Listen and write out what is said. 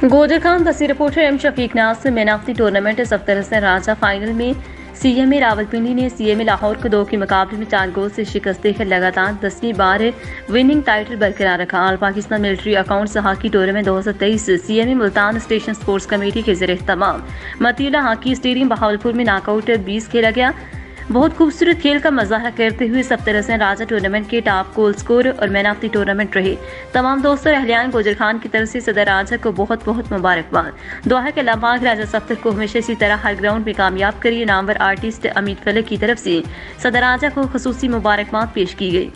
गोजर खान तस्वीर reporter M Shafiq Nasir. Man of the tournament Saftar Hasan Raja. Final में CMA Rawalpindi ने सीएमए लाहौर को 2 के मुकाबले में 4 गोल से शिकस्त देकर लगातार 10वीं बार विनिंग टाइटल बरकरार रखा। All Pakistan military accounts hockey tournament 2023 CMA Multan station sports committee के ज़रिए तमाम मतीला हॉकी स्टेडियम बहावलपुर में नॉकआउट 20 खेला गया। बहुत खूबसूरत खेल का मुजाहरा करते हुए सफ्तर हसन राजा टूर्नामेंट के टॉप गोल स्कोर और मैन ऑफ द टूर्नामेंट रहे। तमाम दोस्तों और अहलियान गोजर खान की तरफ से सदर राजा को बहुत बहुत मुबारकबाद। दुआ है कि अल्लाह राजा सफ्तर को हमेशा इसी तरह हर ग्राउंड में कामयाब करिए। नामवर आर्टिस्ट अमित फलक की तरफ से सदर राजा को खुसूसी मुबारकबाद पेश की गई।